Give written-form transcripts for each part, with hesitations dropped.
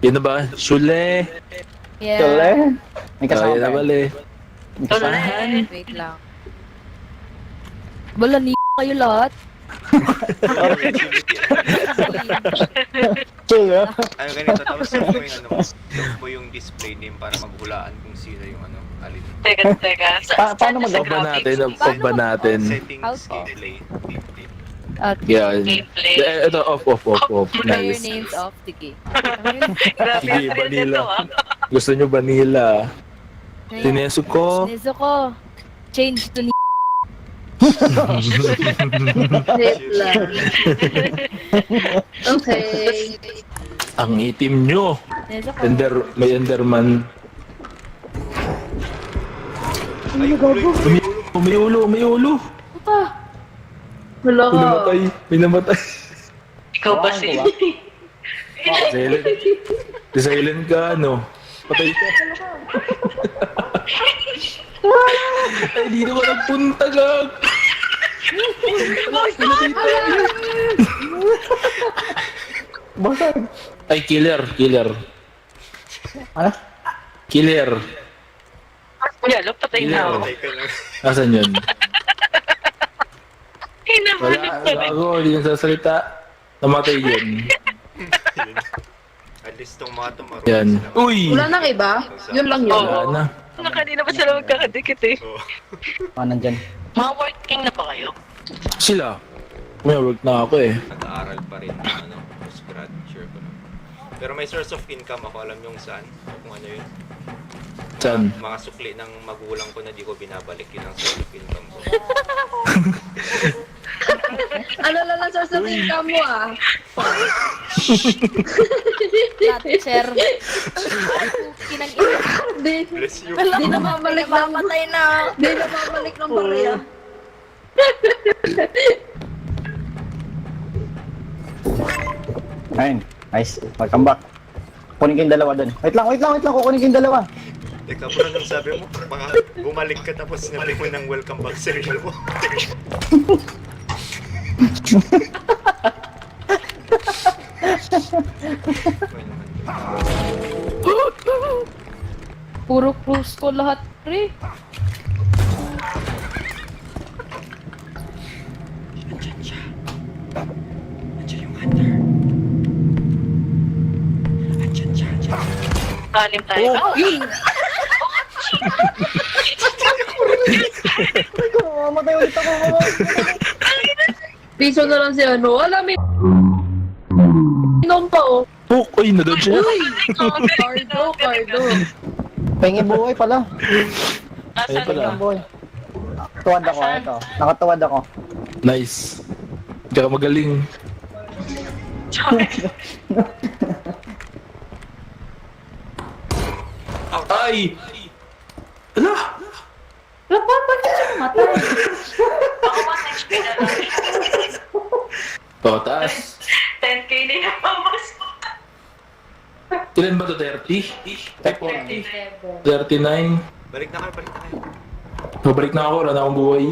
Yan na ba? Shule! Yeah. May kasama Yan na pa. bali. May kasama. Wait lang. Wala ni kayo lahat. Chill, bro. Ano ganito, tapos mo yung ano, mo yung display name para maghulaan kung sino yung ano, alin. Teka. Paano Off ba natin? Off ba natin? Settings, How- gameplay. At Yan. Gameplay. Ito, off. player Nice. names of the game. Grabe Sige, yung thrill vanilla. nito ah. Gusto nyo vanilla? Tineso ko. Nezuko. Change to ni. Wait lang. Okay. Ang itim nyo. Nezuko. May Enderman. Ay, ulo. May ulo. Puta. Wala ka. May namatay. Ikaw ba si... Silent. Silent ka, ano? Patay ka. Ay, dito ka nagpunta, gag. Basag. Ay, killer. Ano? Killer. Kuya, look, patay na ako. Patay ka lang. Asan yun? Hinahanap Wala, pa rin. bago, hindi yung sasalita. Namatay yun. At least tong mga tumarong Yan. Uy! Wala nang iba? Yun lang yun. Wala na. Ano, kanina pa sila magkakadikit eh. Nandyan. Mga working na ba kayo? Sila. May work na ako eh. Nag-aaral pa rin ng ano, postgrad, sure ko na. Pero may source of income ako, alam yung saan, kung ano yun. Saan? Mga sukli ng magulang ko na di ko binabalik, yun ang source of income ko. Ano lang ang source of income mo ah? Thatcher. Kinang ina. Di, Bless you. di na mamalik ng, Mamatay na. di na mamalik ng barya. Ayun. Nice. Welcome back. Kunin ko yung dalawa dun. Wait lang. Kukunin ko yung dalawa. Teka, bro, nung sabi mo, baka bumalik ka tapos sinabi mo ng welcome back sa reel mo. Puro cruise ko lahat, pre. Kalim tayo. Oh, Yun. Mamatay ulit ako. Piso na lang si ano. Alam mo, inom pa oh. Puk! Uy, nadodge siya. Cardo. Pengi buhay pala. Ayun pala. Pengi buhay. Tuwad ako. Ito. Nakatuwad ako. Nice. Tsaka magaling. Ay! Ala! Ako ba next day na lang? O, taas. 10k na yung mamas. Ilan ba to? 30? 40? 39? Balik na kayo. Babalik na ako, wala na akong buhay.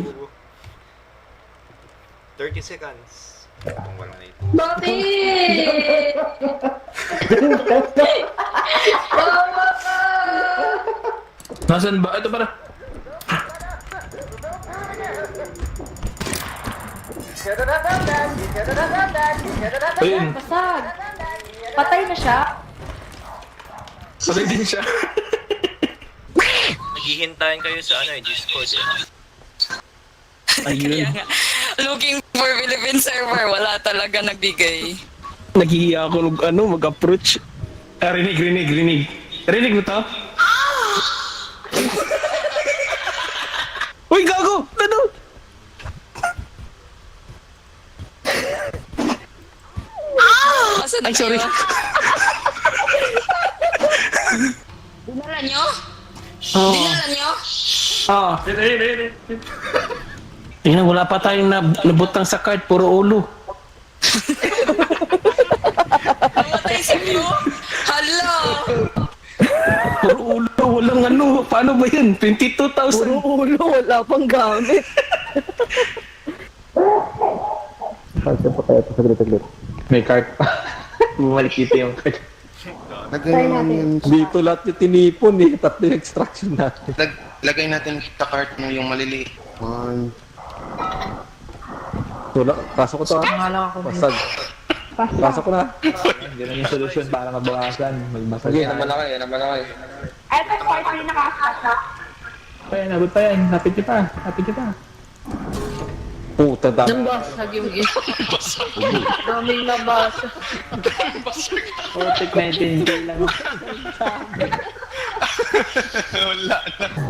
30 seconds. Kung wala na ito. Bakit? Mama ka! Nasaan ba? Ito para. Ayun, Basag. Patay na siya. patay din siya. Naghihintayin kayo sa ano Discord eh. Ayun. Looking for Philippine server, wala talaga nagbigay. Naghihiya ako mag-approach. Rinig. Rinig mo to? Uy, gago! Ano? Asan Ay, sorry. kayo? Dinala nyo? Oo. Dinala nyo? Oo. Tingnan, wala pa tayong nabutang sa card, puro ulo. Namatay si Blue? Hala! Puro ulo, walang ano. Paano ba yun? 22,000. Puro ulo. Wala pang gamit. Saglit. May card pa. Bumalik dito yung card. Lagay natin. Dito lahat yung tinipon eh. Tatlo yung extraction natin. Lagay natin sa cart na yung maliliit. 1. Tula, pasok ko to ah. Pasag. Pasok ko na. Hindi na yung solusyon para mabawasan. Magmasal Sige, tayo. naman ako. Eto, part 3 nakakasa. Ayan, nabot pa yan. Napit niyo pa. Puta dami. Nabasag yung game. Daming nabasa. Protect 19k lang.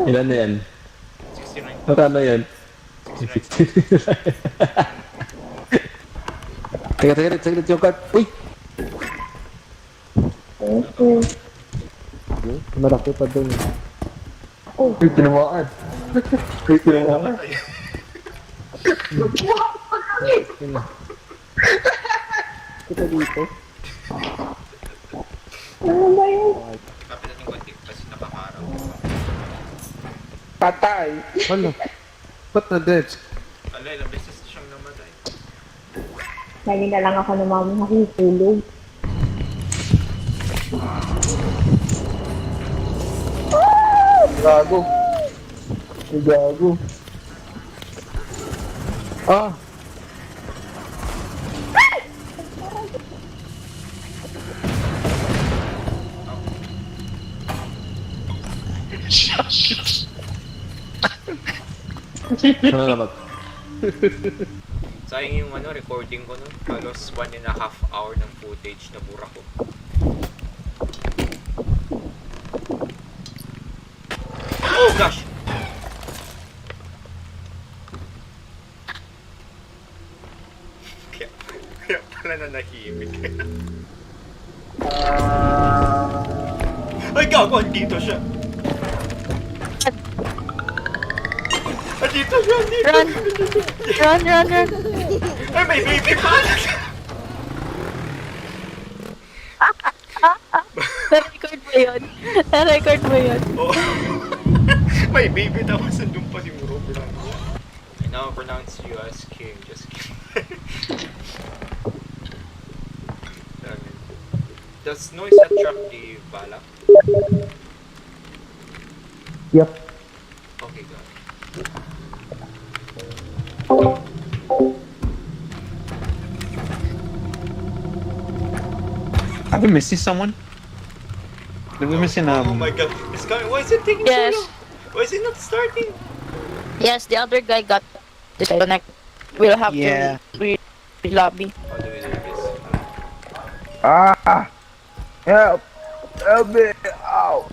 Ilan na yan? 69. Magkano yan? 69. Teka, saglit yung card. Uy! Maraki pa dun. Uy, tinamaan. Kita dito. Kapit natin konti kasi nakakaraw. Patay! Wala. Ba't na dead? Alay, ilang beses na siyang namatay. Lagi na lang ako nakikitulog. Gago. Gago. Ah! Ano naman? Sayang yung recording ko nun. Halos 1.5 hour ng footage na bura ko. Oh gosh! Kaya pala nanahimik. Ay gago! Andito siya! Andito siya! Run. Ay may baby pa! Na-record mo yun. Oh. May baby tapos nandun pa si Robert. I now pronounce you as king. Just kidding. Does noise attract the balak? Yep. Okay, got it. Are we missing someone? Did we missing Oh my god, it's coming. Why is it taking Yes. so long? Why is it not starting? Yes, the other guy got disconnect. We'll have Yeah. to lobby. How do we do this? Ah! Help! Help me! Ow!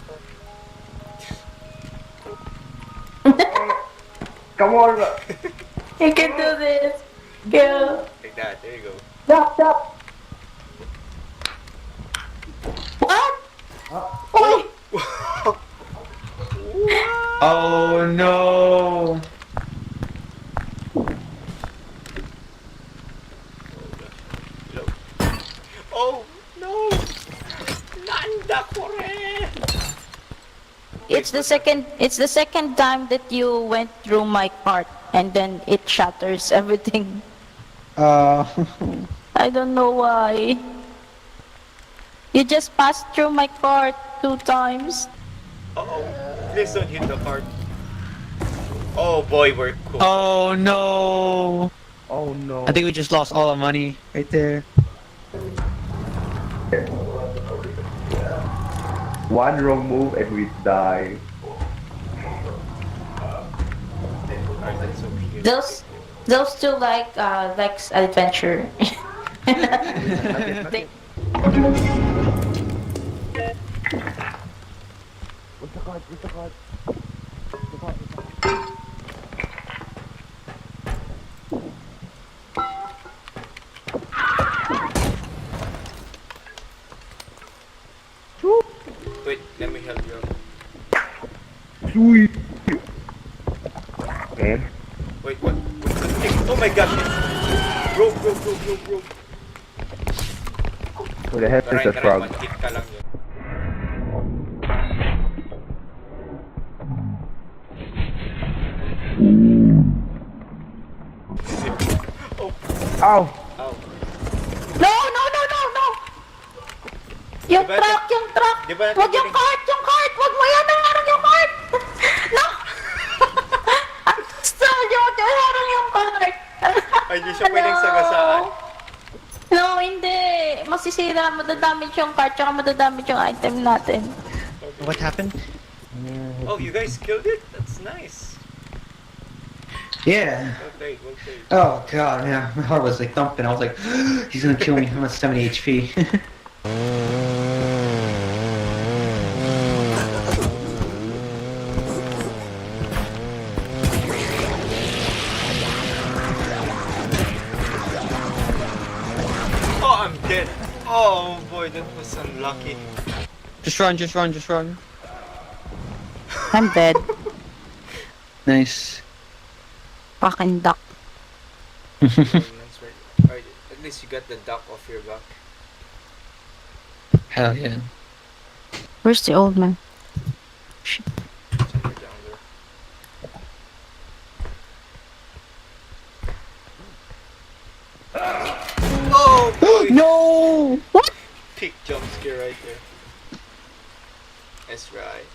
Come on! You can do this. Go. Like that, there you go. Stop. What? Oh no! Oh no! Nanda kore! It's the second time that you went through my cart and then it shatters everything. I don't know why. You just passed through my cart 2 times. Uh-oh. Please don't hit the cart. Oh boy, we're cool. Oh no! Oh no. I think we just lost all our money right there. One wrong move and we die. Alright, that's so cute. Those two likes adventure. They- Wait, let me help you. Sweet. And Wait, what? Oh my gosh! Bro. who the heck is the frog? One hit ka lang yun. Ow! Ow. No! Yung Diba, trap! yung truck! Di ba natin Wag yung galing- cart! Yung cart! Wag mo yan! Harang yung cart! No! Sorry, wag yung harang yung cart! Ay, di siya pwedeng sagasaan. No, hindi. Masisira, madadamage yung cart, tsaka madadamage yung item natin. What happened? Oh, you guys killed it? That's nice. Yeah. Well played, well played. Oh god, yeah. My heart was like thumping. I was like, he's gonna kill me. I'm at 70 HP. Oh, I'm dead. Oh boy, that was unlucky. Just run, just run, just run. I'm dead. Nice. Fucking duck. That's right. Alright, at least you got the duck off your back. Hell yeah. Where's the old man? Somewhere down there. Oh boy! No! Peak jump scare right there. That's right.